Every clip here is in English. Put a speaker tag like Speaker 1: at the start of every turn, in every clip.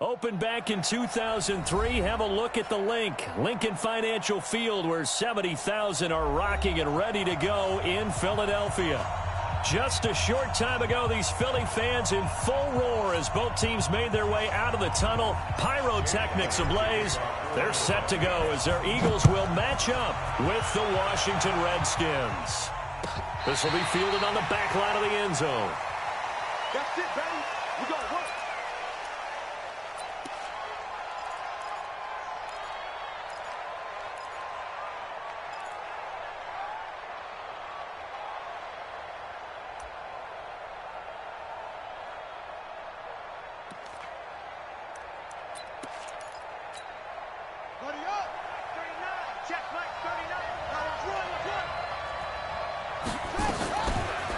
Speaker 1: Opened back in 2003, have a look at the link. Lincoln Financial Field, where 70,000 are rocking and ready to go in Philadelphia. Just a short time ago, these Philly fans in full roar as both teams made their way out of the tunnel. Pyrotechnics ablaze. They're set to go as their Eagles will match up with the Washington Redskins. This will be fielded on the back line of the end zone.
Speaker 2: That's it, baby. We're going to work.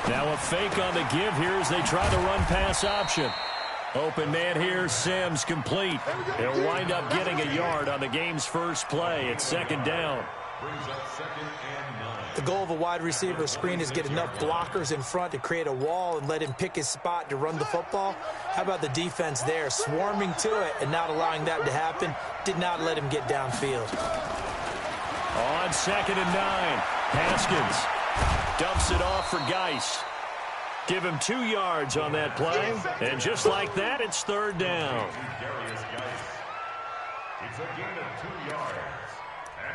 Speaker 1: Now a fake on the give here as they try the run-pass option. Open man here, Sims complete. He'll wind up getting a yard on the game's first play. It's second down.
Speaker 3: The goal of a wide receiver screen is get enough blockers in front to create a wall and let him pick his spot to run the football. How about the defense there, swarming to it and not allowing that to happen? Did not let him get downfield.
Speaker 1: On 2nd and 9, Haskins dumps it off for Geis. Give him 2 yards on that play. And just like that, it's third down.
Speaker 4: It's a gain of 2 yards.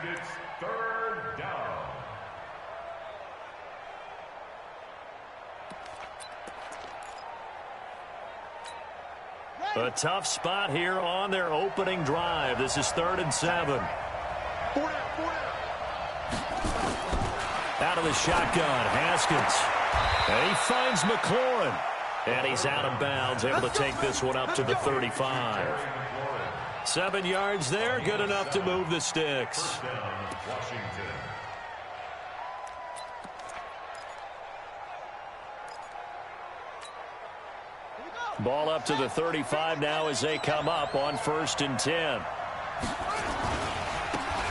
Speaker 4: And it's third down.
Speaker 1: A tough spot here on their opening drive. This is 3rd and 7. Out of the shotgun, Haskins. And he finds McLaurin. And he's out of bounds, able to take this one up to the 35. 7 yards there, good enough to move the sticks. Ball up to the 35 now as they come up on 1st and 10.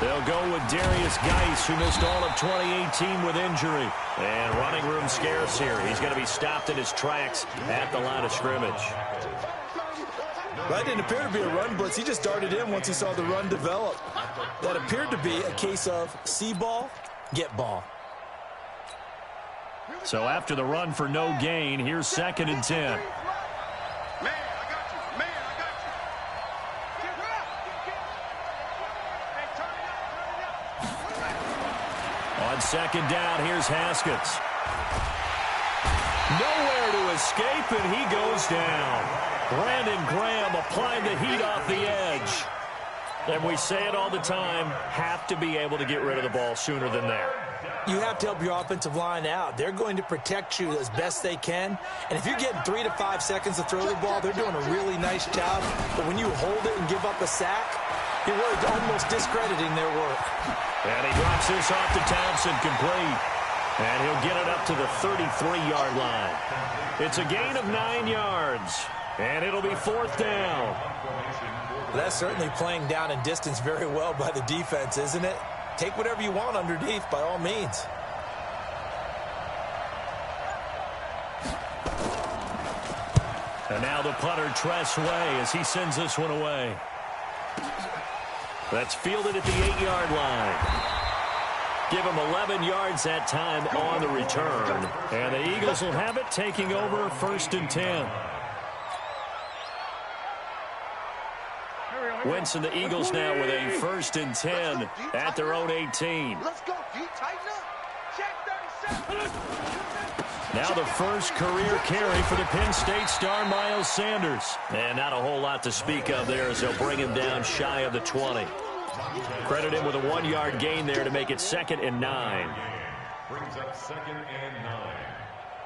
Speaker 1: They'll go with Darius Geis, who missed all of 2018 with injury. And running room scarce here. He's going to be stopped in his tracks at the line of scrimmage.
Speaker 5: That didn't appear to be a run blitz. He just darted in once he saw the run develop. That appeared to be a case of see ball, get ball.
Speaker 1: So after the run for no gain, here's 2nd and 10. On 2nd down, here's Haskins. Nowhere to escape, and he goes down. Brandon Graham applying the heat off the edge. And we say it all the time, have to be able to get rid of the ball sooner than that.
Speaker 3: You have to help your offensive line out. They're going to protect you as best they can. And if you're getting 3 to 5 seconds to throw the ball, they're doing a really nice job. But when you hold it and give up a sack, you're really almost discrediting their work.
Speaker 1: And he drops this off to Thompson, complete. And he'll get it up to the 33-yard line. It's a gain of 9 yards. And it'll be 4th down.
Speaker 3: That's certainly playing down in distance very well by the defense, isn't it? Take whatever you want underneath, by all means.
Speaker 1: And now the punter, Tress Way, as he sends this one away. That's fielded at the 8-yard line. Give him 11 yards that time on the return. And the Eagles will have it, taking over 1st and 10. Wentz and the Eagles now with a 1st and 10 at their own 18.
Speaker 2: Let's go, D. Tighten up. Check 37.
Speaker 1: Now the first career carry for the Penn State star Miles Sanders. And not a whole lot to speak of there as they'll bring him down shy of the 20. Credit him with a 1-yard gain there to make it 2nd and 9.
Speaker 4: Brings up 2nd and 9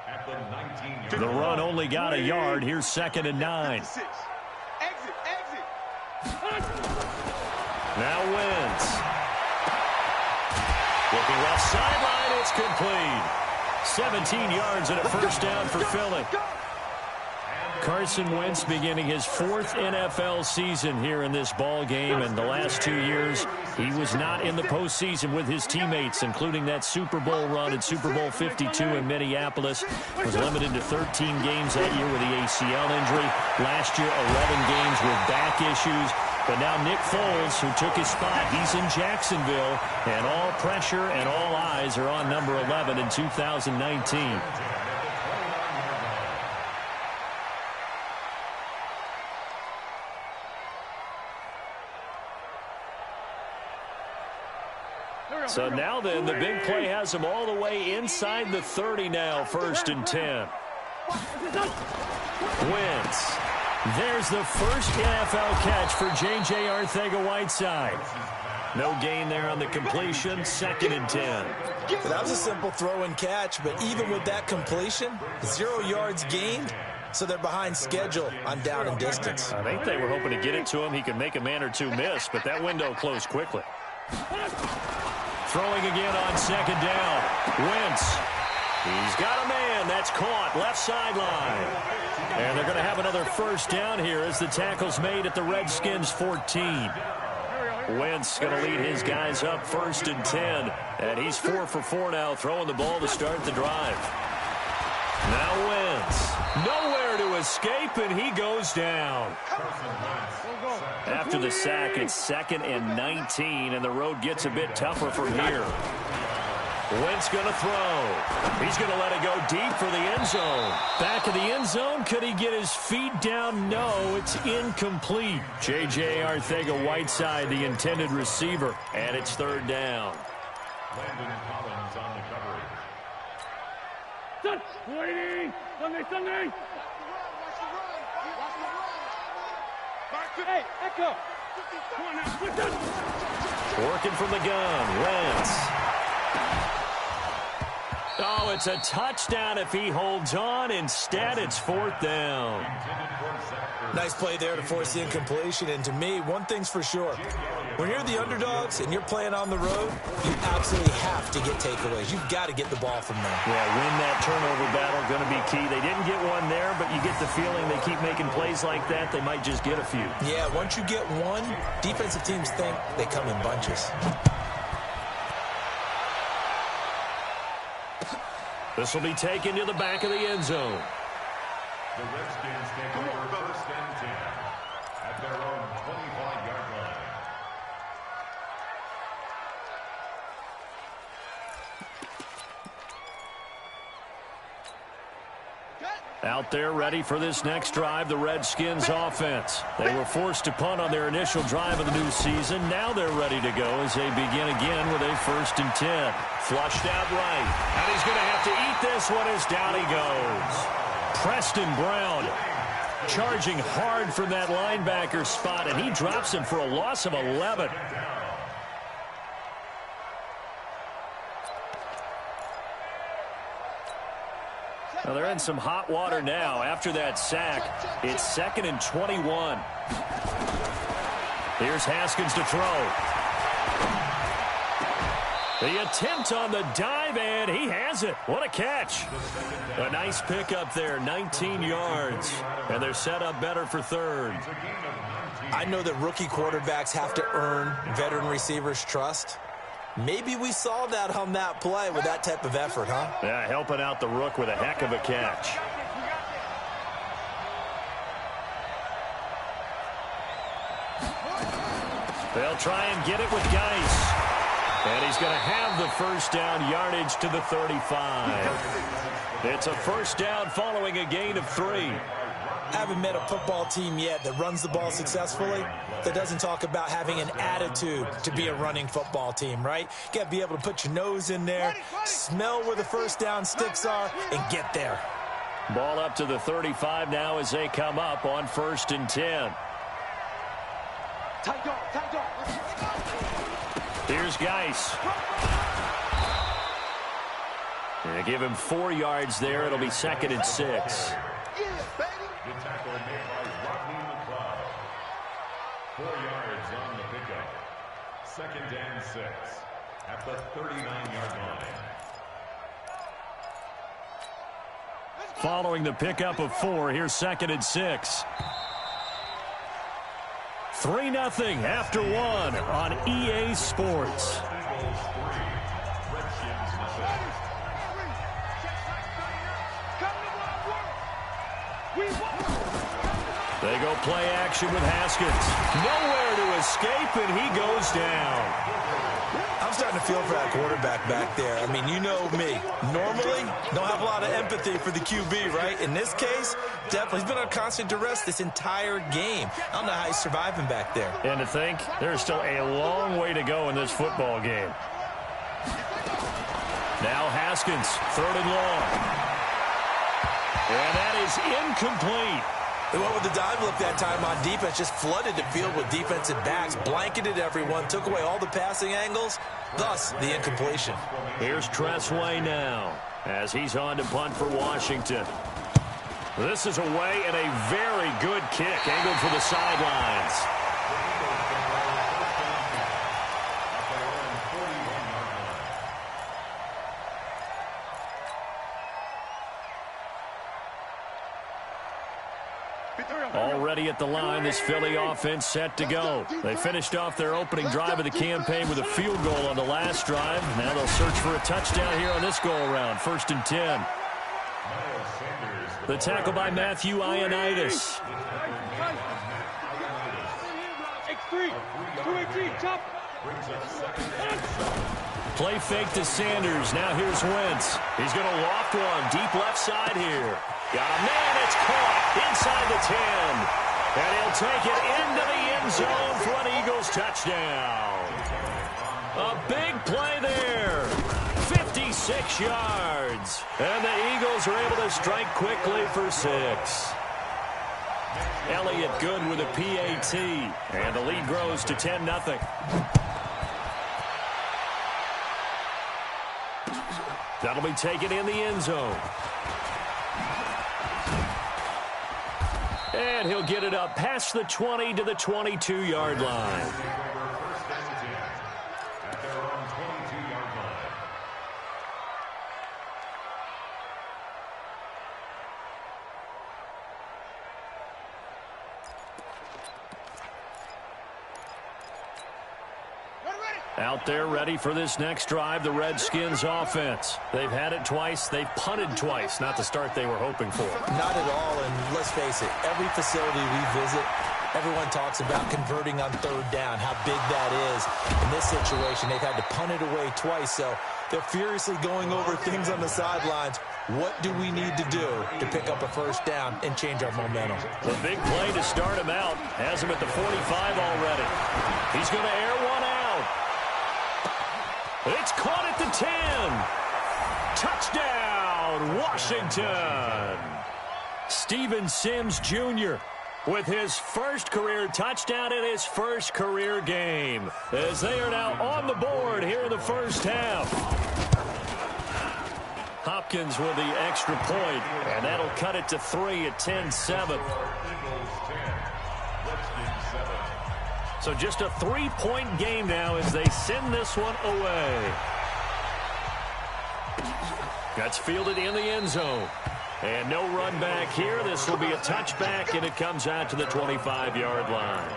Speaker 4: at the 19-yard.
Speaker 1: The run only got a yard. Here's 2nd and 9. Now Wentz. Looking left sideline, it's complete. 17 yards and a first down for Philly. Carson Wentz beginning his 4th NFL season here in this ball game, and the last 2 years He was not in the postseason with his teammates, including that Super Bowl run at Super Bowl 52 in Minneapolis. Was limited to 13 games that year with the ACL injury. Last year, 11 games with back issues. But now Nick Foles, who took his spot, he's in Jacksonville, and all pressure and all eyes are on number 11 in 2019. So now then, the big play has him all the way inside the 30 now, 1st and 10. Wentz. There's the first NFL catch for J.J. Arcega-Whiteside. No gain there on the completion, 2nd and 10.
Speaker 5: That was a simple throw and catch, but even with that completion, 0 yards gained, so they're behind schedule on down and distance.
Speaker 1: I think they were hoping to get it to him. He could make a man or two miss, but that window closed quickly. Throwing again on 2nd down. Wentz. He's got a man. That's caught. Left sideline. And they're going to have another 1st down here as the tackle's made at the Redskins 14. Wentz going to lead his guys up 1st and 10. And he's 4 for 4 now, throwing the ball to start the drive. Now Wentz. Nowhere to escape, and he goes down. After the sack, it's 2nd and 19, and the road gets a bit tougher from here. Wentz going to throw. He's going to let it go deep for the end zone. Back of the end zone. Could he get his feet down? No, it's incomplete. J.J. Arcega-Whiteside, the intended receiver, and it's 3rd down.
Speaker 4: Landon Collins on the coverage.
Speaker 2: Waiting. Sunday. Hey, Echo. Come on now.
Speaker 1: Working from the gun. Wentz. Oh, it's a touchdown if he holds on. Instead, it's 4th down.
Speaker 5: Nice play there to force the incompletion. And to me, one thing's for sure. When you're the underdogs and you're playing on the road, you absolutely have to get takeaways. You've got to get the ball from them.
Speaker 1: Yeah, win that turnover battle, going to be key. They didn't get one there, but you get the feeling they keep making plays like that, they might just get a few.
Speaker 5: Yeah, once you get one, defensive teams think they come in bunches.
Speaker 1: This will be taken to the back of the end zone.
Speaker 4: The Redskins take over 1st and 10 at their own 25-yard line.
Speaker 1: Out there ready for this next drive, the Redskins offense. They were forced to punt on their initial drive of the new season. Now they're ready to go as they begin again with a 1st and 10. Flushed out right. And he's going to have to eat this one as down he goes. Preston Brown charging hard from that linebacker spot, and he drops him for a loss of 11. Well, they're in some hot water now. After that sack, it's 2nd and 21. Here's Haskins to throw. The attempt on the dive, and he has it. What a catch. A nice pickup there, 19 yards. And they're set up better for 3rd.
Speaker 5: I know that rookie quarterbacks have to earn veteran receivers' trust. Maybe we saw that on that play with that type of effort, huh?
Speaker 1: Yeah, helping out the rook with a heck of a catch. They'll try and get it with Geis. And he's going to have the 1st down, yardage to the 35. It's a 1st down following a gain of 3.
Speaker 5: I haven't met a football team yet that runs the ball successfully that doesn't talk about having an attitude to be a running football team, right? You got to be able to put your nose in there, smell where the 1st down sticks are, and get there.
Speaker 1: Ball up to the 35 now as they come up on 1st and 10.
Speaker 2: Tight dog.
Speaker 1: Here's Geis. They give him 4 yards there. It'll be 2nd and 6.
Speaker 2: Yeah, baby.
Speaker 4: The tackle made by Rodney McLeod. 4 yards on the pickup. 2nd and 6 at the 39-yard line.
Speaker 1: Following the pickup of 4, here's 2nd and 6. 3-0 after one on EA Sports. They go play action with Haskins. Nowhere to escape, and he goes down.
Speaker 5: I'm starting to feel for that quarterback back there. I mean, you know me. Normally, don't have a lot of empathy for the QB, right? In this case, definitely. He's been on constant duress this entire game. I don't know how he's surviving back there.
Speaker 1: And to think, there's still a long way to go in this football game. Now Haskins, 3rd and long. And that is incomplete.
Speaker 5: They went with the dive look that time on defense, just flooded the field with defensive backs, blanketed everyone, took away all the passing angles, thus the incompletion.
Speaker 1: Here's Tressway now as he's on to punt for Washington. This is away and a very good kick, angled for the sidelines. Already at the line, this Philly offense set to go. They finished off their opening drive of the campaign with a field goal on the last drive. Now they'll search for a touchdown here on this go-around. 1st and 10. The tackle by Matthew Ioannidis. Play fake to Sanders. Now here's Wentz. He's going to loft one deep left side here. Got a man. It's caught inside the 10. And he'll take it into the end zone for an Eagles touchdown. A big play there. 56 yards. And the Eagles are able to strike quickly for 6. Elliott good with a PAT. And the lead grows to 10-0. That'll be taken in the end zone. And he'll get it up past the 20 to the 22-yard line. Out there ready for this next drive, the Redskins offense. They've had it twice. They've punted twice. Not the start they were hoping for.
Speaker 5: Not at all, and let's face it, every facility we visit, everyone talks about converting on 3rd down, how big that is. In this situation, they've had to punt it away twice, so they're furiously going over things on the sidelines. What do we need to do to pick up a 1st down and change our momentum?
Speaker 1: The big play to start him out. Has him at the 45 already. He's going to air one out. It's caught at the 10. Touchdown, Washington. Steven Sims Jr. with his first career touchdown in his first career game, as they are now on the board here in the first half. Hopkins with the extra point, and that'll cut it to 3 at 10-7. So just a 3-point game now as they send this one away. That's fielded in the end zone. And no run back here. This will be a touchback, and it comes out to the 25-yard line.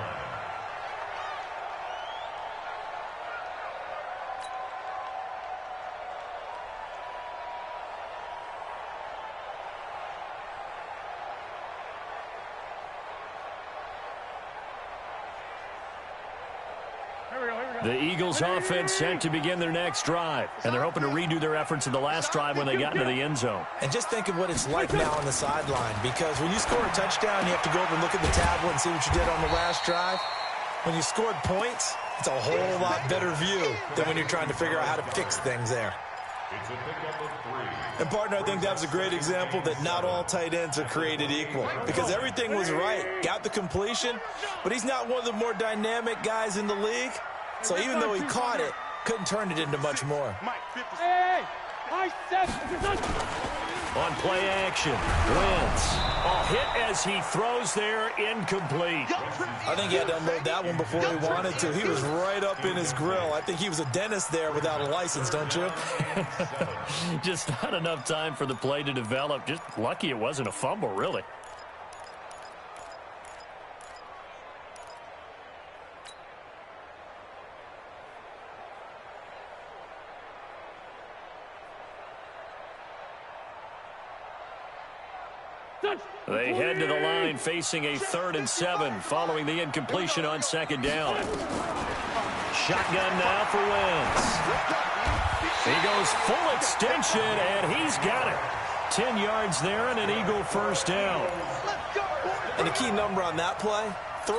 Speaker 1: The Eagles offense set to begin their next drive, and they're hoping to redo their efforts in the last drive when they got into the end zone.
Speaker 5: And just think of what it's like now on the sideline, because when you score a touchdown, you have to go over and look at the tablet and see what you did on the last drive. When you scored points, it's a whole lot better view than when you're trying to figure out how to fix things there. And, partner, I think that was a great example that not all tight ends are created equal, because everything was right. Got the completion, but he's not one of the more dynamic guys in the league. So even though he caught it, couldn't turn it into much more.
Speaker 1: On play action, Wentz. A hit as he throws there, incomplete.
Speaker 5: I think he had to unload that one before he wanted to. He was right up in his grill. I think he was a dentist there without a license, don't you?
Speaker 1: Just not enough time for the play to develop. Just lucky it wasn't a fumble, really. They head to the line facing a 3rd and 7 following the incompletion on 2nd down. Shotgun now for Wentz. He goes full extension, and he's got it. 10 yards there and an Eagle 1st down.
Speaker 5: And the key number on that play, 3.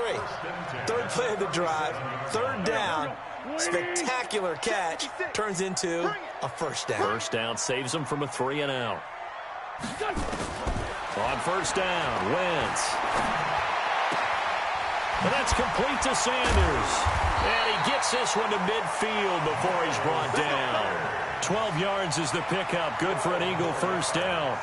Speaker 5: 3rd play of the drive, 3rd down, spectacular catch, turns into a 1st down.
Speaker 1: 1st down saves them from a 3 and out. On 1st down, Wentz. And that's complete to Sanders. And he gets this one to midfield before he's brought down. 12 yards is the pickup. Good for an Eagle 1st down.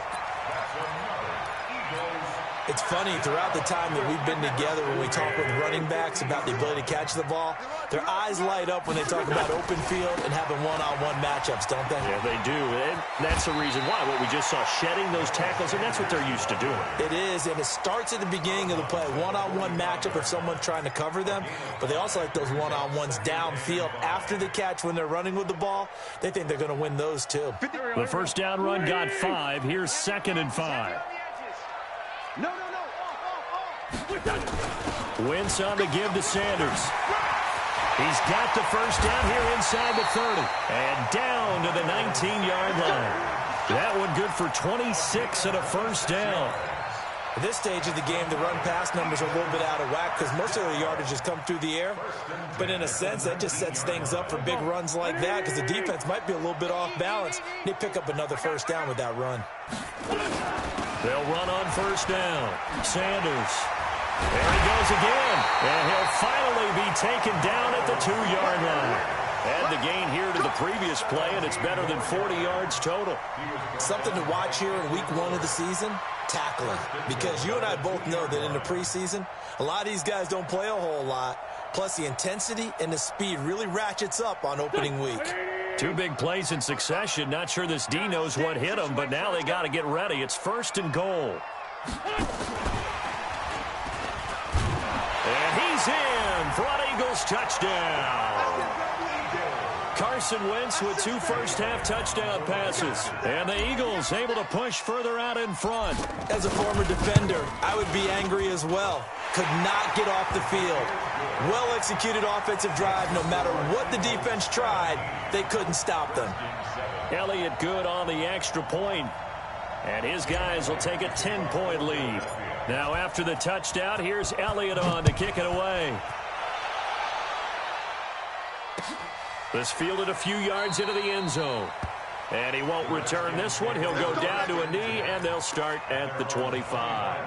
Speaker 5: It's funny, throughout the time that we've been together, when we talk with running backs about the ability to catch the ball, their eyes light up when they talk about open field and having one-on-one matchups, don't they?
Speaker 1: Yeah, they do. And that's the reason why. What we just saw, shedding those tackles, and that's what they're used to doing.
Speaker 5: It is, and it starts at the beginning of the play. One-on-one matchup if someone's trying to cover them, but they also like those one-on-ones downfield after the catch when they're running with the ball. They think they're going to win those, too.
Speaker 1: The 1st down run got 5. Here's 2nd and 5.
Speaker 2: No.
Speaker 1: Wentz on the give to Sanders. He's got the 1st down here inside the 30. And down to the 19-yard line. That one good for 26 and a 1st down.
Speaker 5: At this stage of the game, the run-pass numbers are a little bit out of whack because most of the yardage has come through the air. But in a sense, that just sets things up for big runs like that because the defense might be a little bit off balance. They pick up another 1st down with that run.
Speaker 1: They'll run on 1st down. Sanders. There he goes again. And he'll finally be taken down at the 2-yard line. Add the gain here to the previous play, and it's better than 40 yards total.
Speaker 5: Something to watch here in week 1 of the season, tackling. Because you and I both know that in the preseason, a lot of these guys don't play a whole lot. Plus, the intensity and the speed really ratchets up on opening week.
Speaker 1: 2 big plays in succession. Not sure this D knows what hit him, but now they got to get ready. It's 1st and goal. And he's in for an Eagles touchdown. Carson Wentz with 2 first-half touchdown passes. And the Eagles able to push further out in front.
Speaker 5: As a former defender, I would be angry as well. Could not get off the field. Well-executed offensive drive. No matter what the defense tried, they couldn't stop them.
Speaker 1: Elliott good on the extra point. And his guys will take a 10-point lead. Now after the touchdown, here's Elliott on to kick it away. This fielded a few yards into the end zone. And he won't return this one. He'll go down to a knee, and they'll start at the 25.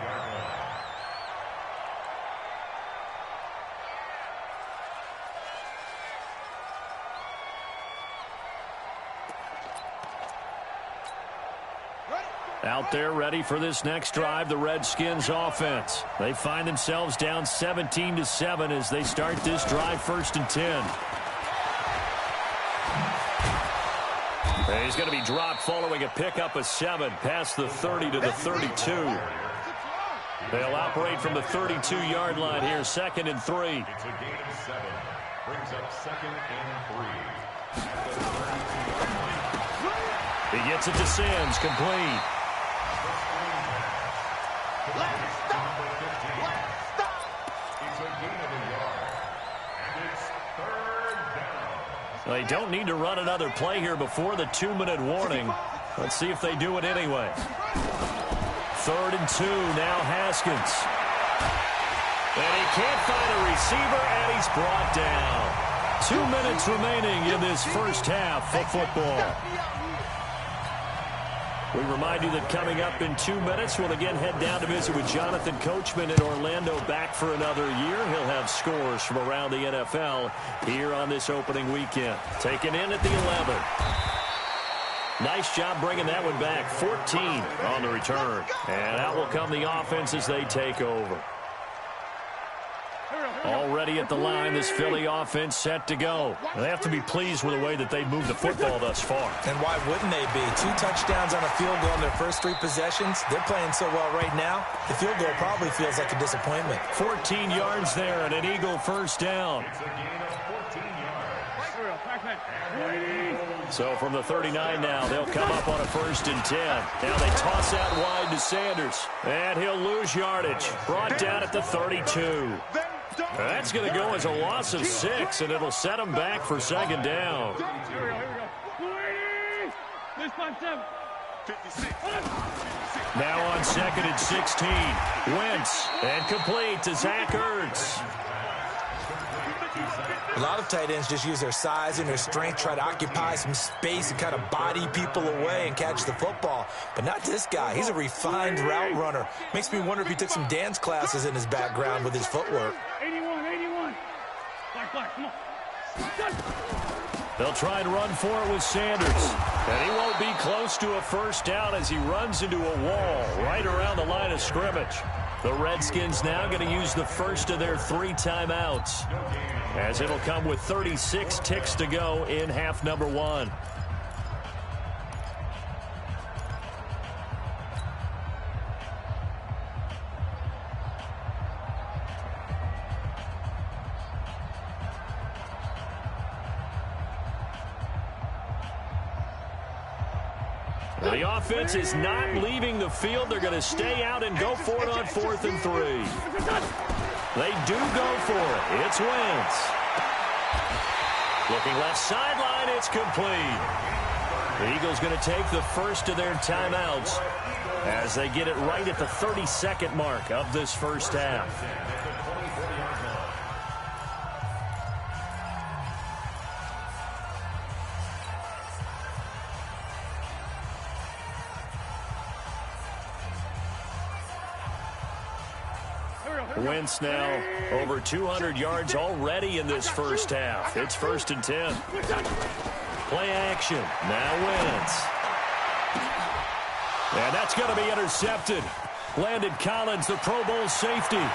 Speaker 1: Out there ready for this next drive, the Redskins offense. They find themselves down 17-7 as they start this drive 1st and 10. And he's going to be dropped following a pickup of 7 past the 30 to the 32. They'll operate from the 32-yard line here, 2nd and 3.
Speaker 4: It's a gain of 7. Brings up 2nd and 3.
Speaker 1: He gets it to Sims, complete.
Speaker 2: Let's stop.
Speaker 4: It's a gain of a yard. And it's 3rd down.
Speaker 1: They don't need to run another play here before the 2-minute warning. Let's see if they do it anyway. 3rd and 2, now Haskins. And he can't find a receiver, and he's brought down. 2 minutes remaining in this 1st half of football. We remind you that coming up in 2 minutes, we'll again head down to visit with Jonathan Coachman in Orlando, back for another year. He'll have scores from around the NFL here on this opening weekend. Taken in at the 11. Nice job bringing that one back. 14 on the return. And out will come the offense as they take over. Already at the line, this Philly offense set to go. They have to be pleased with the way that they've moved the football thus far.
Speaker 5: And why wouldn't they be? 2 touchdowns on a field goal in their first 3 possessions. They're playing so well right now, the field goal probably feels like a disappointment.
Speaker 1: 14 yards there and an Eagle 1st down.
Speaker 4: It's a gain of 14 yards.
Speaker 1: So from the 39 now, they'll come up on a 1st and 10. Now they toss out wide to Sanders. And he'll lose yardage. Brought down at the 32. That's going to go as a loss of 6, and it'll set them back for 2nd down. Now on 2nd and 16. Wentz, and complete to Zach Ertz.
Speaker 5: A lot of tight ends just use their size and their strength, try to occupy some space and kind of body people away and catch the football. But not this guy. He's a refined route runner. Makes me wonder if he took some dance classes in his background with his footwork.
Speaker 2: 81. Black, come on.
Speaker 1: They'll try and run for it with Sanders. And he won't be close to a 1st down as he runs into a wall right around the line of scrimmage. The Redskins now going to use the first of their 3 timeouts, as it'll come with 36 ticks to go in half number 1. The offense is not leaving the field. They're going to stay out and go for it on 4th and 3. They do go for it. It's Wentz. Looking left sideline, it's complete. The Eagles going to take the first of their timeouts as they get it right at the 32nd mark of this first half. Wentz now over 200 yards already in this first half. It's 1st and 10. Play action. Now Wentz. And that's going to be intercepted. Landon Collins, the Pro Bowl safety. And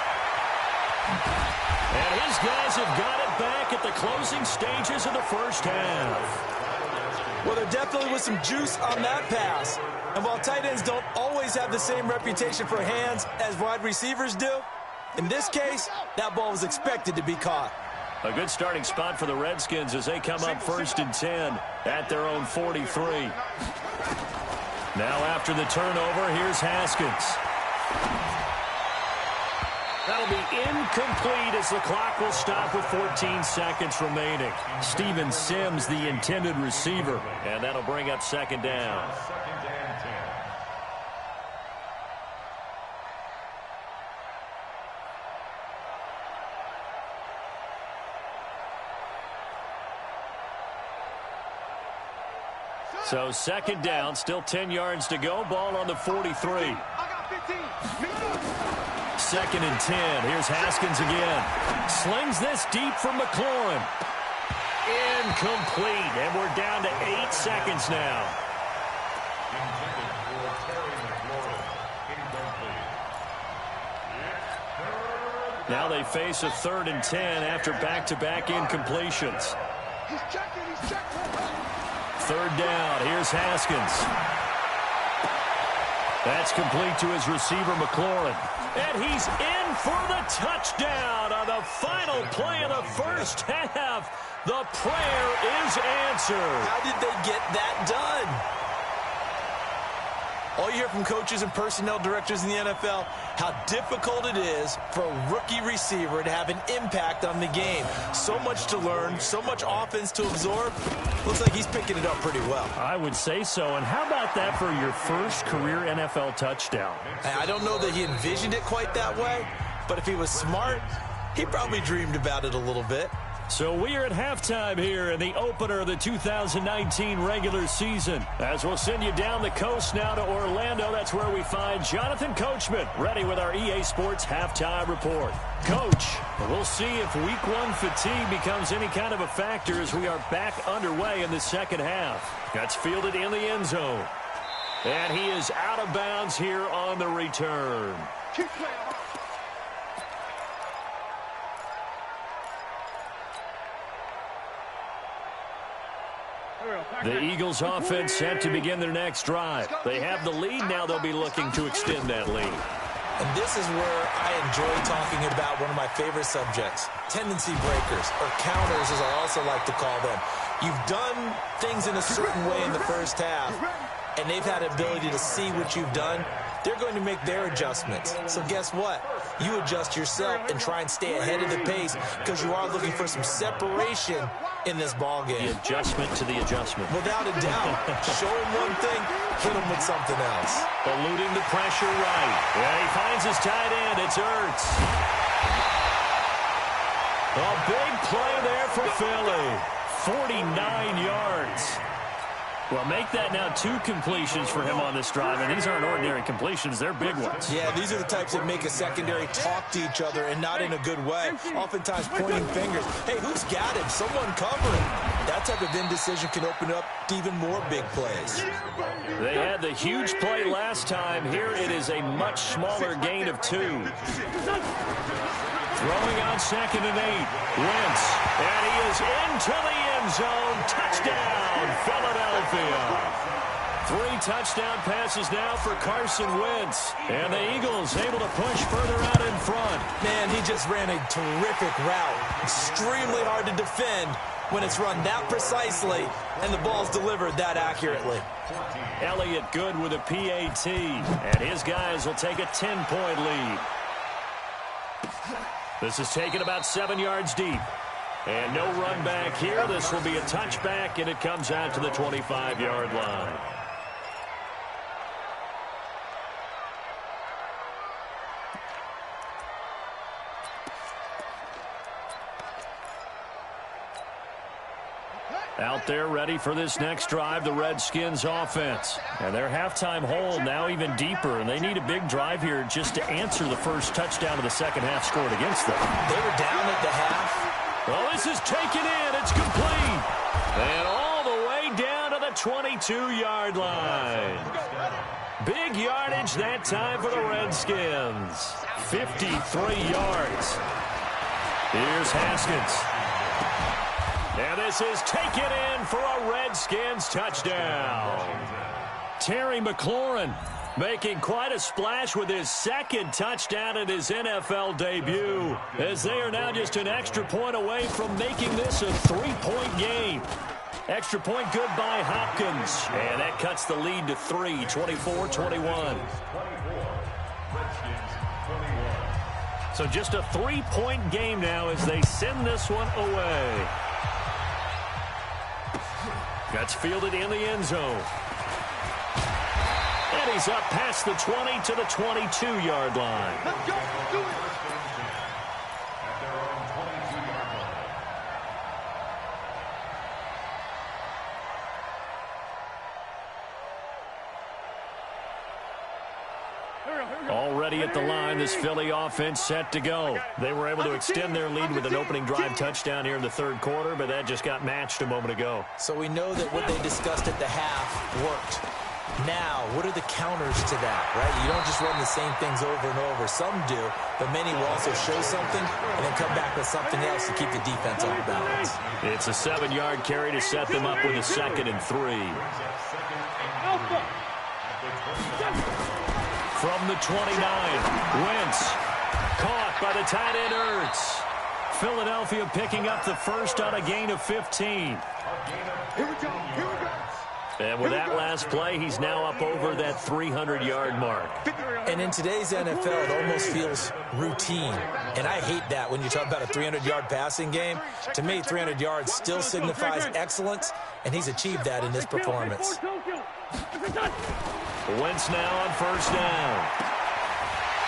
Speaker 1: his guys have got it back at the closing stages of the first half.
Speaker 5: Well, there definitely was some juice on that pass. And while tight ends don't always have the same reputation for hands as wide receivers do, in this case, that ball was expected to be caught.
Speaker 1: A good starting spot for the Redskins as they come up 1st and 10 at their own 43. Now after the turnover, here's Haskins. That'll be incomplete as the clock will stop with 14 seconds remaining. Steven Sims, the intended receiver, and that'll bring up 2nd down. So 2nd down, still 10 yards to go. Ball on the 43.
Speaker 2: 2nd
Speaker 1: 2nd and 10. Here's Haskins again. Slings this deep from McLaurin. Incomplete. And we're down to 8 seconds now. Now they face a 3rd and 10 after back-to-back incompletions.
Speaker 2: He's checking.
Speaker 1: 3rd down. Here's Haskins. That's complete to his receiver, McLaurin. And he's in for the touchdown on the final play of the first half. The prayer is answered.
Speaker 5: How did they get that done? All you hear from coaches and personnel directors in the NFL, how difficult it is for a rookie receiver to have an impact on the game. So much to learn, so much offense to absorb. Looks like he's picking it up pretty well.
Speaker 1: I would say so. And how about that for your first career NFL touchdown?
Speaker 5: I don't know that he envisioned it quite that way, but if he was smart, he probably dreamed about it a little bit.
Speaker 1: So we are at halftime here in the opener of the 2019 regular season. As we'll send you down the coast now to Orlando, that's where we find Jonathan Coachman, ready with our EA Sports halftime report. Coach, we'll see if week 1 fatigue becomes any kind of a factor as we are back underway in the second half. That's fielded in the end zone. And he is out of bounds here on the return.
Speaker 2: Keep playing.
Speaker 1: The Eagles offense set to begin their next drive. They have the lead. Now they'll be looking to extend that lead.
Speaker 5: And this is where I enjoy talking about one of my favorite subjects, tendency breakers, or counters as I also like to call them. You've done things in a certain way in the first half, and they've had the ability to see what you've done. They're going to make their adjustments. So guess what? You adjust yourself and try and stay ahead of the pace because you are looking for some separation in this ball game.
Speaker 1: The adjustment to the adjustment.
Speaker 5: Without a doubt. Show him one thing, hit him with something else.
Speaker 1: Eluding the pressure right. And he finds his tight end. It's Ertz. A big play there for Philly. 49 yards. Well, make that now 2 completions for him on this drive, and these aren't ordinary completions. They're big ones.
Speaker 5: Yeah, these are the types that make a secondary talk to each other and not in a good way. Oftentimes pointing fingers. Hey, who's got him? Someone cover him. That type of indecision can open up to even more big plays.
Speaker 1: They had the huge play last time. Here it is a much smaller gain of 2. Throwing on 2nd and 8. Wentz. And he is into the end zone. Touchdown, Philadelphia. 3 touchdown passes now for Carson Wentz. And the Eagles able to push further out in front.
Speaker 5: Man, he just ran a terrific route. Extremely hard to defend when it's run that precisely and the ball's delivered that accurately.
Speaker 1: Elliott Good with a PAT. And his guys will take a 10-point lead. This is taken about 7 yards deep. And no run back here. This will be a touchback, and it comes out to the 25-yard line. Out there ready for this next drive, the Redskins offense. And their halftime hole now even deeper, and they need a big drive here just to answer the first touchdown of the second half scored against them.
Speaker 5: They were down at the half.
Speaker 1: Well, this is taken in. It's complete. And all the way down to the 22-yard line. Big yardage that time for the Redskins. 53 yards. Here's Haskins. And this is taken in for a Redskins touchdown. Terry McLaurin making quite a splash with his 2nd touchdown in his NFL debut, as they are now just an extra point away from making this a 3-point game. Extra point good by Hopkins. And that cuts the lead to 3, 24-21. So just a 3-point game now as they send this one away. That's fielded in the end zone. And he's up past the 20 to the 22-yard line.
Speaker 2: Let's go. Do it.
Speaker 4: At their own 22-yard line.
Speaker 1: Already at the line, this Philly offense set to go. They were able to extend their lead with an opening drive touchdown here in the 3rd quarter, but that just got matched a moment ago.
Speaker 5: So we know that what they discussed at the half worked. Now, what are the counters to that, right? You don't just run the same things over and over. Some do, but many will also show something and then come back with something else to keep the defense on balance.
Speaker 1: It's a 7-yard carry to set them up with a 2nd and 3. From the 29, Wentz caught by the tight end Ertz. Philadelphia picking up the first on a gain of 15.
Speaker 2: Here we go. Here we go.
Speaker 1: And with that last play, he's now up over that 300-yard mark.
Speaker 5: And in today's NFL, it almost feels routine. And I hate that when you talk about a 300-yard passing game. To me, 300 yards still signifies excellence, and he's achieved that in this performance.
Speaker 1: Wentz now on first down.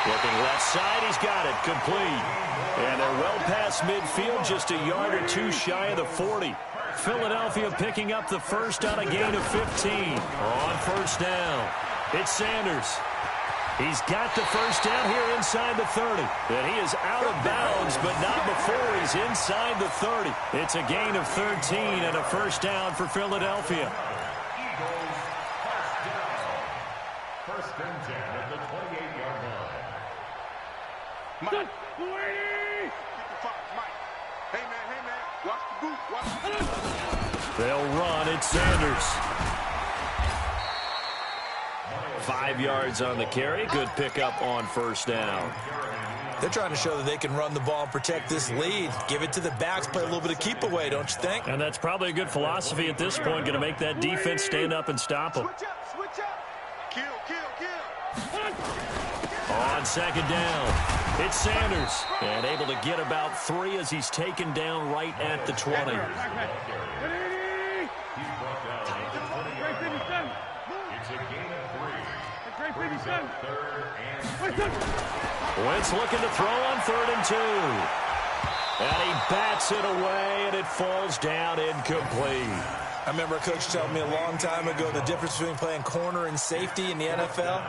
Speaker 1: Looking left side, he's got it, complete. And they're well past midfield, just a yard or 2 shy of the 40. Philadelphia picking up the first on a gain of 15. On first down, it's Sanders. He's got the first down here inside the 30. And he is out of bounds, but not before he's inside the 30. It's a gain of 13 and a first down for Philadelphia.
Speaker 4: Eagles first down. 1st and 10 at the 28-yard line.
Speaker 2: Mike. Hey, man. Watch the boot. Watch the boot.
Speaker 1: They'll run. It's Sanders. 5 yards on the carry. Good pickup on first down.
Speaker 5: They're trying to show that they can run the ball and protect this lead. Give it to the backs, play a little bit of keep away, don't you think?
Speaker 1: And that's probably a good philosophy at this point, going to make that defense stand up and stop them.
Speaker 2: Switch up, switch up. Kill.
Speaker 1: On second down, it's Sanders. And able to get about 3 as he's taken down right at the 20.
Speaker 4: He's brought down at the 20-yard line. It's a gain of 3. Brings up 3rd and 2.
Speaker 1: Wentz looking to throw on 3rd and 2. And he bats it away, and it falls down incomplete.
Speaker 5: I remember a coach telling me a long time ago the difference between playing corner and safety in the NFL.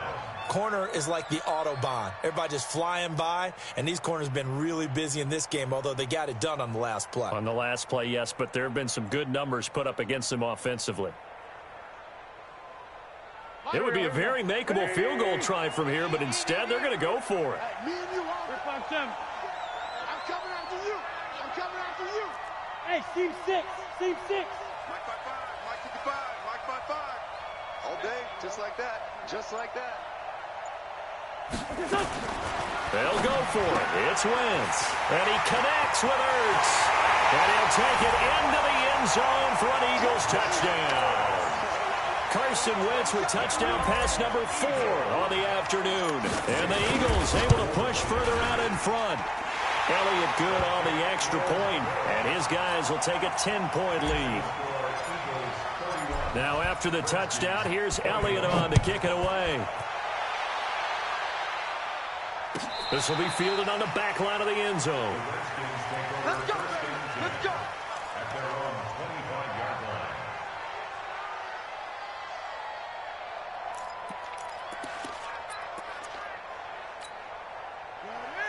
Speaker 5: Corner is like the Autobahn. Everybody just flying by, and these corners have been really busy in this game, although they got it done on the last play.
Speaker 1: On the last play, yes, but there have been some good numbers put up against them offensively. It would be a very makeable field goal try from here, but instead they're going to go for it.
Speaker 2: Me and you are. I'm coming after you.
Speaker 6: Hey, Steve 6.
Speaker 2: Mike 5-5, Mike 55, Mike 5-5. All day, just like that. Just like that.
Speaker 1: They'll go for it. It's Wentz. And he connects with Ertz. And he'll take it into the end zone for an Eagles touchdown. Carson Wentz with touchdown pass number 4 on the afternoon. And the Eagles able to push further out in front. Elliott good on the extra point, and his guys will take a 10-point lead. Now after the touchdown, here's Elliott on to kick it away. This will be fielded on the back line of the end zone.
Speaker 2: Let's go. Let's go.
Speaker 4: At their own 25-yard line.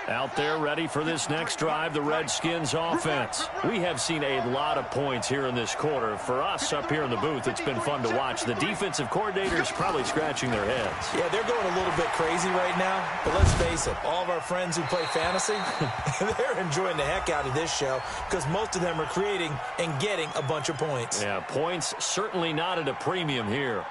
Speaker 1: Out there ready for this next drive, the Redskins offense. We have seen a lot of points here in this quarter. For us up here in the booth, it's been fun to watch. The defensive coordinators probably scratching their heads.
Speaker 5: Yeah, they're going a little bit crazy right now, but let's face it, all of our friends who play fantasy, they're enjoying the heck out of this show because most of them are creating and getting a bunch of points.
Speaker 1: Yeah, points certainly not at a premium here.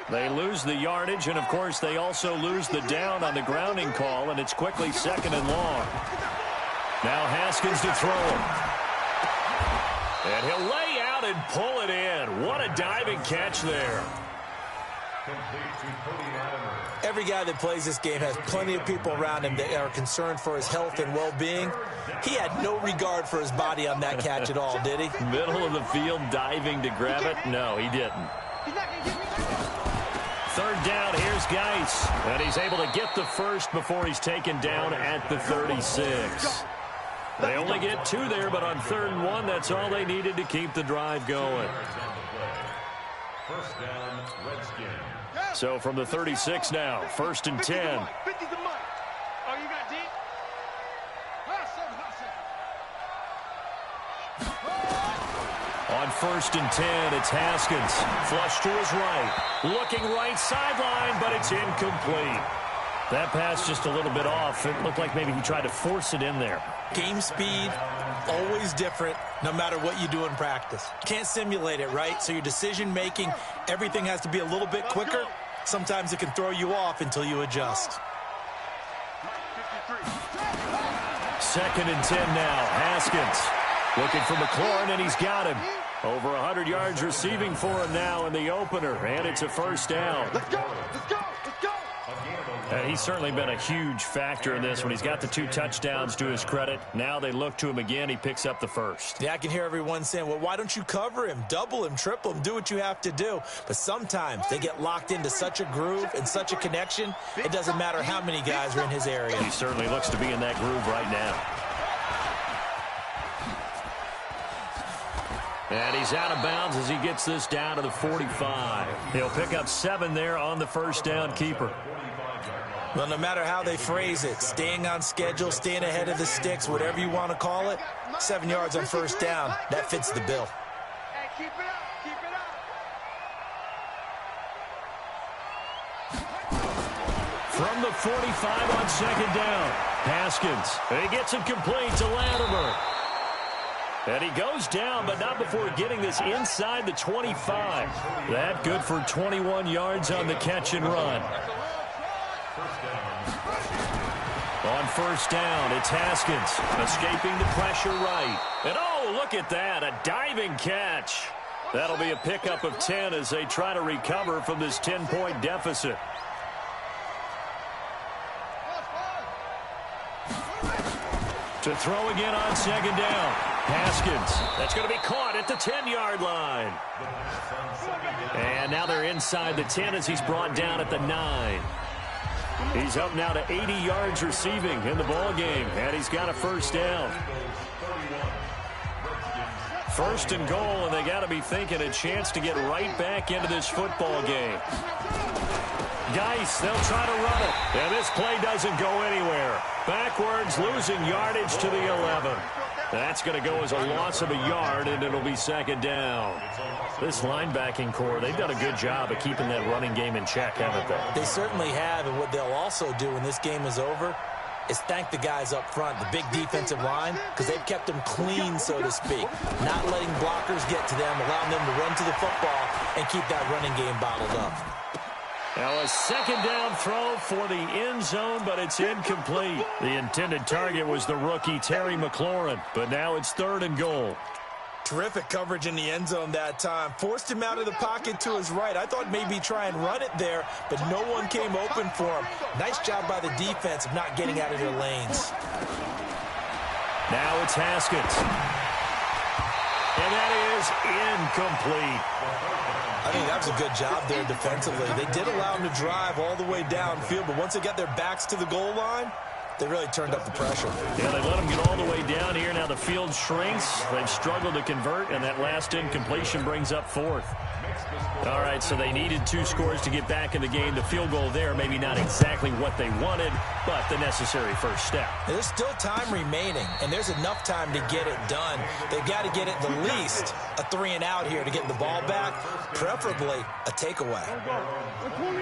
Speaker 1: They lose the yardage, and, of course, they also lose the down on the grounding call, and it's quickly 2nd and long. Now Haskins to throw him. And he'll lay out and pull it in. What a diving catch there.
Speaker 5: Every guy that plays this game has plenty of people around him that are concerned for his health and well-being. He had no regard for his body on that catch at all, did he?
Speaker 1: Middle of the field diving to grab it? No, he didn't.
Speaker 2: He's not going to get me.
Speaker 1: 3rd down, here's Geis. And he's able to get the first before he's taken down at the 36. They only get 2 there, but on 3rd and 1, that's all they needed to keep the drive going.
Speaker 4: First down, Redskins.
Speaker 1: So from the 36 now, 1st and 10.
Speaker 2: 50's the money. Oh, you got D?
Speaker 1: On 1st and 10, it's Haskins. Flush to his right. Looking right sideline, but it's incomplete. That pass just a little bit off. It looked like maybe he tried to force it in there.
Speaker 5: Game speed, always different, no matter what you do in practice. Can't simulate it, right? So your decision-making, everything has to be a little bit quicker. Sometimes it can throw you off until you adjust.
Speaker 1: 2nd and 10 now. Haskins looking for McLaurin, and he's got him. Over 100 yards receiving for him now in the opener, and it's a 1st down.
Speaker 2: Let's go. Let's go. Let's go.
Speaker 1: He's certainly been a huge factor in this when he's got the 2 touchdowns to his credit. Now they look to him again. He picks up the 1st.
Speaker 5: Yeah, I can hear everyone saying, well, why don't you cover him, double him, triple him, do what you have to do. But sometimes they get locked into such a groove and such a connection, it doesn't matter how many guys are in his area.
Speaker 1: He certainly looks to be in that groove right now. And he's out of bounds as he gets this down to the 45. He'll pick up 7 there on the 1st down keeper.
Speaker 5: Well, no matter how they phrase it, staying on schedule, staying ahead of the sticks, whatever you want to call it, 7 yards on 1st down, that fits the bill.
Speaker 2: Hey, keep it up. Keep it up.
Speaker 1: From the 45 on 2nd down, Haskins. And he gets it complete to Latimer. And he goes down, but not before getting this inside the 25. That good for 21 yards on the catch and run. On first down, it's Haskins escaping the pressure right. And oh, look at that, a diving catch. That'll be a pickup of 10 as they try to recover from this 10-point deficit. To throw again on second down. Haskins. That's going to be caught at the 10-yard line. And now they're inside the 10 as he's brought down at the 9. He's up now to 80 yards receiving in the ball game, and he's got a first down. First and goal, and they got to be thinking a chance to get right back into this football game. Geis, they'll try to run it. And this play doesn't go anywhere. Backwards, losing yardage to the 11. That's going to go as a loss of a yard, and it'll be second down. This linebacking core, they've done a good job of keeping that running game in check, haven't they?
Speaker 5: They certainly have, and what they'll also do when this game is over is thank the guys up front, the big defensive line, because they've kept them clean, so to speak. Not letting blockers get to them, allowing them to run to the football and keep that running game bottled up.
Speaker 1: Now a second down throw for the end zone, but it's incomplete. The intended target was the rookie Terry McLaurin, but now it's third and goal.
Speaker 5: Terrific coverage in the end zone that time. Forced him out of the pocket to his right. I thought maybe try and run it there, but no one came open for him. Nice job by the defense of not getting out of their lanes.
Speaker 1: Now it's Haskins. And that is incomplete.
Speaker 5: I think that was a good job there defensively. They did allow him to drive all the way downfield, but once they got their backs to the goal line, they really turned up the pressure.
Speaker 1: Yeah, they let him get all the way down here. Now the field shrinks. They've struggled to convert, and that last incompletion brings up fourth. All right, so they needed 2 scores to get back in the game. The field goal there, maybe not exactly what they wanted, but the necessary first step.
Speaker 5: There's still time remaining, and there's enough time to get it done. They've got to get it the least a 3-and-out here to get the ball back, preferably a takeaway.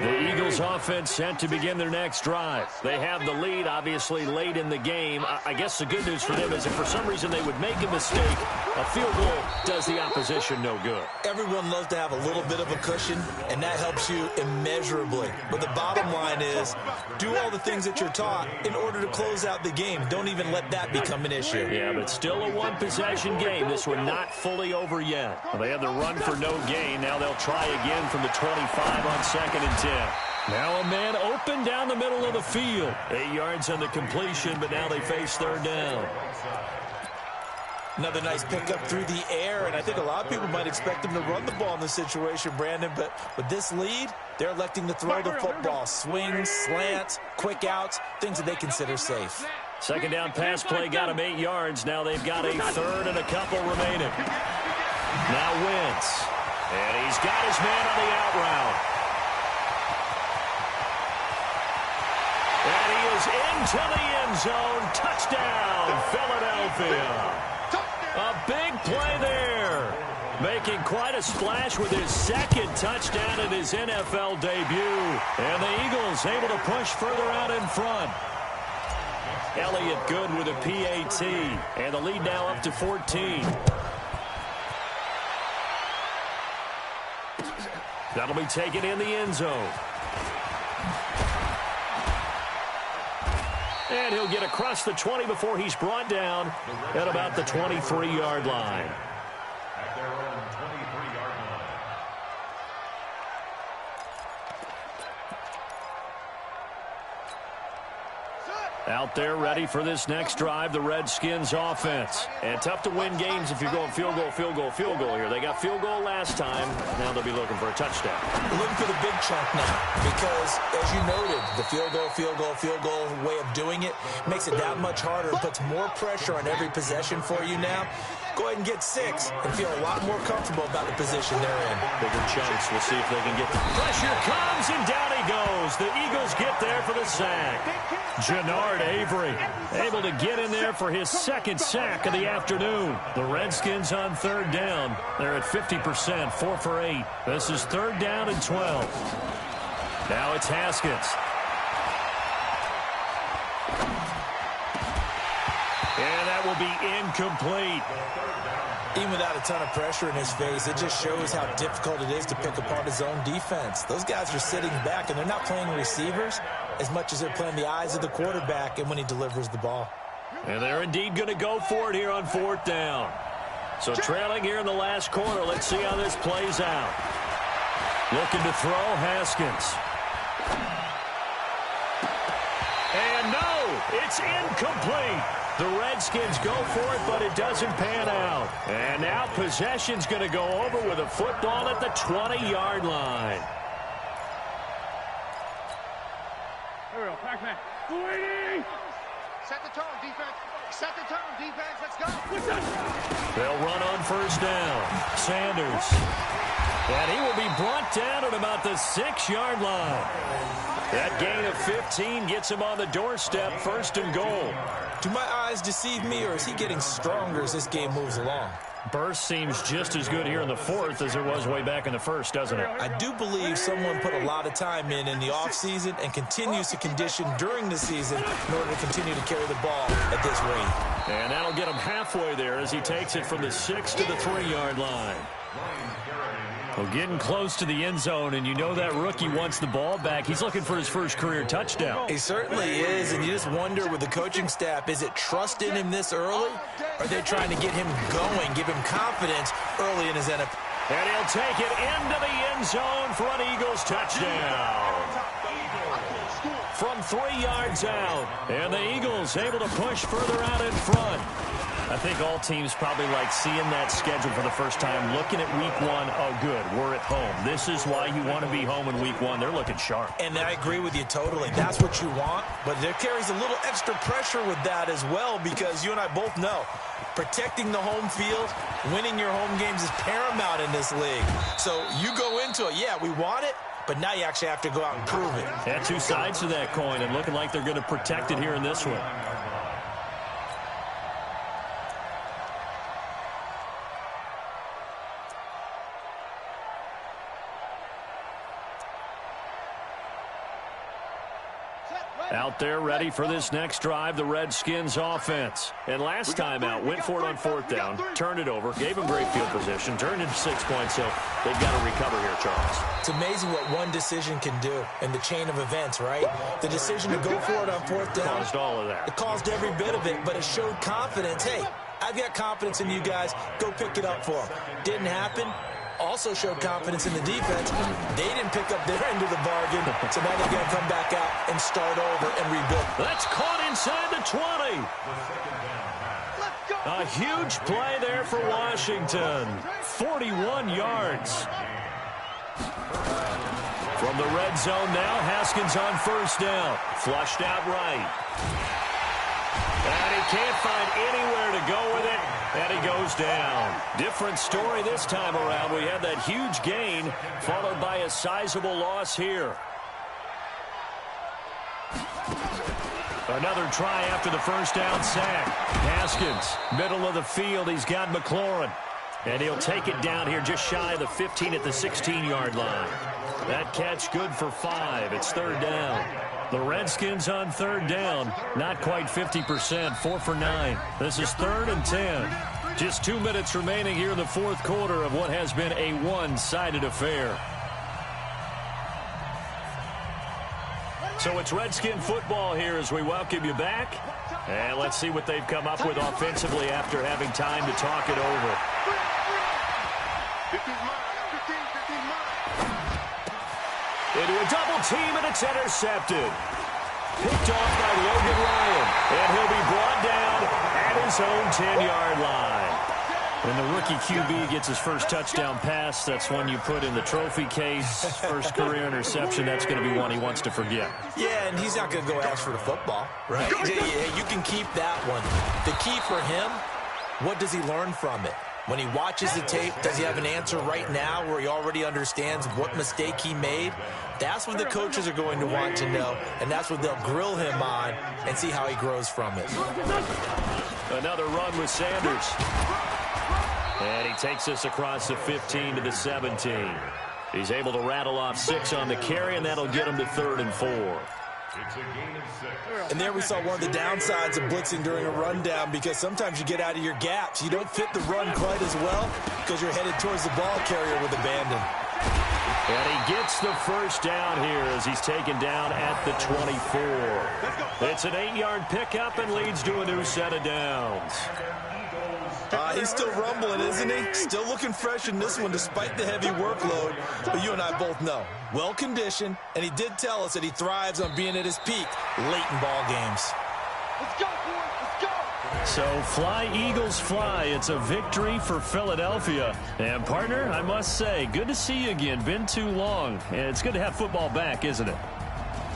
Speaker 1: The Eagles offense set to begin their next drive. They have the lead, obviously, late in the game. I guess the good news for them is if for some reason they would make a mistake, a field goal does the opposition no good.
Speaker 5: Everyone loves to have a little bit of a cushion, and that helps you immeasurably. But the bottom line is, do all the things that you're taught in order to close out the game. Don't even let that become an issue.
Speaker 1: Yeah, but still a one-possession game. This one not fully over yet. Well, they have the run for no gain. Now they'll try again from the 25 on 2nd and 10. Now a man open down the middle of the field. 8 yards on the completion, but now they face third down.
Speaker 5: Another nice pickup through the air, and I think a lot of people might expect them to run the ball in this situation, Brandon, but with this lead, they're electing to throw the football. Swings, slants, quick outs, things that they consider safe.
Speaker 1: Second down pass play got him 8 yards. Now they've got a third and a couple remaining. Now Wentz, and he's got his man on the out route. And he is into the end zone. Touchdown, Philadelphia. A big play there. Making quite a splash with his second touchdown in his NFL debut. And the Eagles able to push further out in front. Elliott good with a PAT. And the lead now up to 14. That'll be taken in the end zone. And he'll get across the 20 before he's brought down at about the 23-yard line.
Speaker 4: At their own 23-yard line.
Speaker 1: Out there ready for this next drive, the Redskins offense. And tough to win games if you're going field goal, field goal, field goal here. They got field goal last time. Now they'll be looking for a touchdown.
Speaker 5: Looking for the big chunk now because, as you noted, the field goal way of doing it makes it that much harder. It puts more pressure on every possession for you now. Go ahead and get 6 and feel a lot more comfortable about the position they're in.
Speaker 1: Bigger chunks. We'll see if they can get the pressure. Comes and down he goes. The Eagles get there for the sack. Jannard Avery able to get in there for his second sack of the afternoon. The Redskins on third down. They're at 50%, 4 for 8. This is third down and 12. Now it's Haskins. And that will be incomplete.
Speaker 5: Even without a ton of pressure in his face, it just shows how difficult it is to pick apart his own defense. Those guys are sitting back, and they're not playing receivers as much as they're playing the eyes of the quarterback and when he delivers the ball.
Speaker 1: And they're indeed going to go for it here on 4th down. So trailing here in the last quarter. Let's see how this plays out. Looking to throw, Haskins. And no, it's incomplete. The Redskins go for it, but it doesn't pan out. And now possession's going to go over with a football at the 20-yard line.
Speaker 6: Here we go, Pac-Man. Set the tone, defense. Set the tone, defense. Let's go.
Speaker 1: They'll run on 1st down. Sanders. And he will be brought down at about the 6-yard line. That gain of 15 gets him on the doorstep, 1st and goal.
Speaker 5: Do my eyes deceive me, or is he getting stronger as this game moves along?
Speaker 1: Burst seems just as good here in the 4th as it was way back in the 1st, doesn't it?
Speaker 5: I do believe someone put a lot of time in the offseason and continues to condition during the season in order to continue to carry the ball at this rate.
Speaker 1: And that'll get him halfway there as he takes it from the 6 to the 3-yard line. Well, getting close to the end zone, and you know that rookie wants the ball back. He's looking for his first career touchdown.
Speaker 5: He certainly is, and you just wonder with the coaching staff, is it trust in him this early? Or are they trying to get him going, give him confidence early in his NFL?
Speaker 1: And he'll take it into the end zone for an Eagles touchdown. From 3 yards out, and the Eagles able to push further out in front. I think all teams probably like seeing that schedule for the first time, looking at week 1. Oh, good, we're at home. This is why you want to be home in week 1. They're looking sharp.
Speaker 5: And I agree with you totally. That's what you want, but there carries a little extra pressure with that as well, because you and I both know protecting the home field, winning your home games is paramount in this league. So you go into it, yeah, we want it, but now you actually have to go out and prove it.
Speaker 1: Yeah, 2 sides to that coin, and looking like they're going to protect it here in this one. Out there ready for this next drive, the Redskins offense. And last time out, went for it on 4th down, turned it over, gave them great field position, turned into 6 points, so they've got to recover here, Charles.
Speaker 5: It's amazing what one decision can do in the chain of events, right? The decision to go for it on 4th down.
Speaker 1: Caused all of that.
Speaker 5: It caused every bit of it, but it showed confidence. Hey, I've got confidence in you guys. Go pick it up for them. Didn't happen. Also showed confidence in the defense. They didn't pick up their end of the bargain, so now they're going to come back out and start over and rebuild.
Speaker 1: That's caught inside the 20. A huge play there for Washington. 41 yards. From the red zone now, Haskins on 1st down. Flushed out right. And he can't find anywhere to go with it. And he goes down. Different story this time around. We had that huge gain followed by a sizable loss here. Another try after the 1st down sack. Haskins, middle of the field. He's got McLaurin. And he'll take it down here just shy of the 15 at the 16-yard line. That catch good for 5. It's 3rd down. The Redskins on 3rd down, not quite 50%, 4 for 9. This is 3rd and 10. Just 2 minutes remaining here in the 4th quarter of what has been a one-sided affair. So it's Redskin football here as we welcome you back. And let's see what they've come up with offensively after having time to talk it over.
Speaker 2: 15 mile, 15 mile.
Speaker 1: Into a double team, and it's intercepted. Picked off by Logan Ryan. And he'll be brought down at his own 10-yard line. When the rookie QB gets his first touchdown pass, that's one you put in the trophy case. First career interception, that's going to be one he wants to forget.
Speaker 5: Yeah, and he's not going to go ask for the football, right? You can keep that one. The key for him, what does he learn from it? When he watches the tape, does he have an answer right now where he already understands what mistake he made? That's what the coaches are going to want to know, and that's what they'll grill him on and see how he grows from it.
Speaker 1: Another run with Sanders. And he takes us across the 15 to the 17. He's able to rattle off 6 on the carry, and that'll get him to 3rd and 4.
Speaker 4: It's a gain of 6.
Speaker 5: And there we saw one of the downsides of blitzing during a rundown, because sometimes you get out of your gaps. You don't fit the run quite as well because you're headed towards the ball carrier with abandon.
Speaker 1: And he gets the first down here as he's taken down at the 24. It's an 8-yard pickup and leads to a new set of downs.
Speaker 5: He's still rumbling, isn't he? Still looking fresh in this one despite the heavy workload. But you and I both know, well-conditioned, and he did tell us that he thrives on being at his peak late in ball games.
Speaker 6: Let's go, boys. Let's go.
Speaker 1: So fly, Eagles, fly. It's a victory for Philadelphia. And, partner, I must say, good to see you again. Been too long. It's good to have football back, isn't it?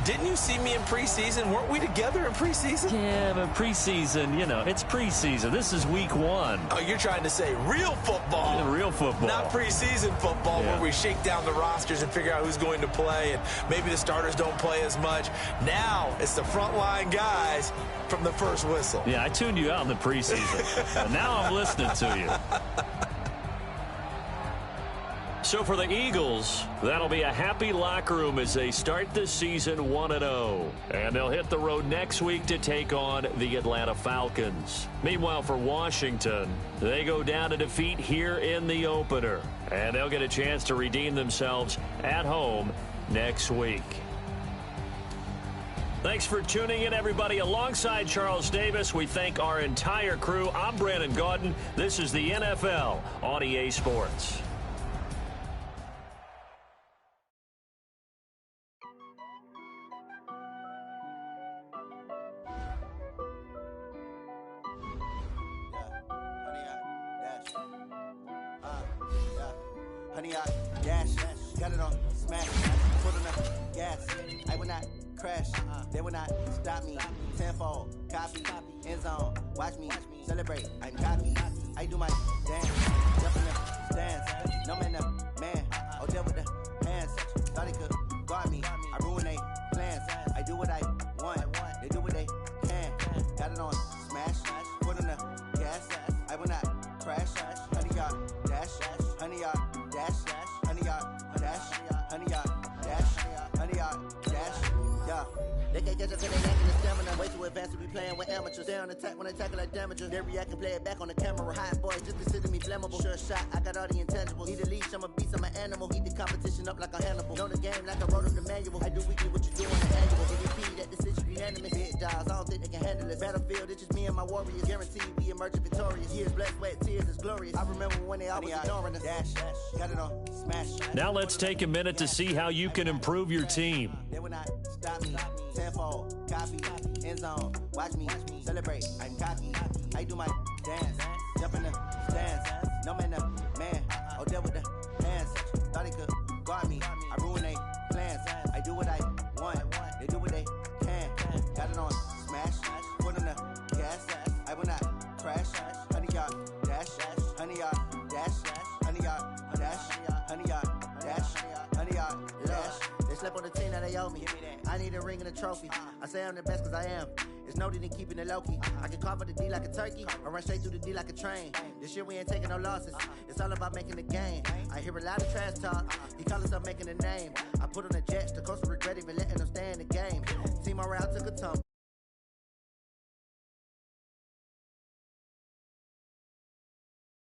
Speaker 3: Didn't you see me in preseason? Weren't we together in preseason?
Speaker 1: Yeah, but preseason, you know, it's preseason. This is week 1.
Speaker 3: Oh, you're trying to say real football.
Speaker 1: Yeah, real football.
Speaker 3: Not preseason football,
Speaker 1: Yeah.
Speaker 3: where we shake down the rosters and figure out who's going to play, and maybe the starters don't play as much. Now it's the frontline guys from the first whistle.
Speaker 1: Yeah, I tuned you out in the preseason. And now I'm listening to you. So for the Eagles, that'll be a happy locker room as they start the season 1-0. And they'll hit the road next week to take on the Atlanta Falcons. Meanwhile, for Washington, they go down to defeat here in the opener. And they'll get a chance to redeem themselves at home next week. Thanks for tuning in, everybody. Alongside Charles Davis, we thank our entire crew. I'm Brandon Gaudin. This is the NFL on EA Sports.
Speaker 7: Honey, I dash, got it on smash, put on the gas. I will not crash, they will not stop me. Tenfold, copy, end zone, watch me celebrate. I'm copy, I do my dance, jump in the stands. No man, the man, oh, there with the hands. Thought they could guard me, I ruin they plans. I do what I want, they do what they can. Got it on smash, put on the gas. I will not crash, honey, y'all dash, honey, y'all. Dash, honey, y'all, dash, honey, y'all, dash, honey, y'all, dash, yeah. They can't catch us in they lacking the stamina. Way too advanced to be playing with amateurs. They on attack when they tackle like damages. They react and play it back on the camera. Hot boys just consider me flammable. Sure shot, I got all the intangibles. Need a leash, I'm a beast, I'm an animal. Heat the competition up like a Hannibal. Know the game like I wrote up the manual. I do weekly what you do on the annual. MVP, that decision unanimous. Big dogs, I don't think they can handle this. Battlefield, it's just me and my warriors. Guaranteed we emerge victorious. Years, blood, sweat, tears is glorious. I remember when they always ignoring us. Dash, got it on smash.
Speaker 1: Now let's take a minute to see how you can improve your team.
Speaker 7: They will not stop me. Tenfold, copy, end zone, watch me celebrate. I'm cocky, I do my dance, jump in the stands. No man, the man, oh, there with the hands. Thought they could guard me, I ruin they plans. I do what I want, they do what they can. Got it on smash, put on the gas. I will not crash, honey, y'all dash, honey, y'all dash, honey, y'all dash, honey, y'all dash, honey, y'all dash. They slept on the team that they owe me. I need a ring and a trophy. I say I'm the best cause I am. It's no need in keeping it low-key. I can carve up the D like a turkey or run straight through the D like a train. This year we ain't taking no losses. It's all about making the game. I hear a lot of trash talk. He call himself making a name. I put on the Jets. The coach will regret even letting them stay in the game. Team morale took a tumble.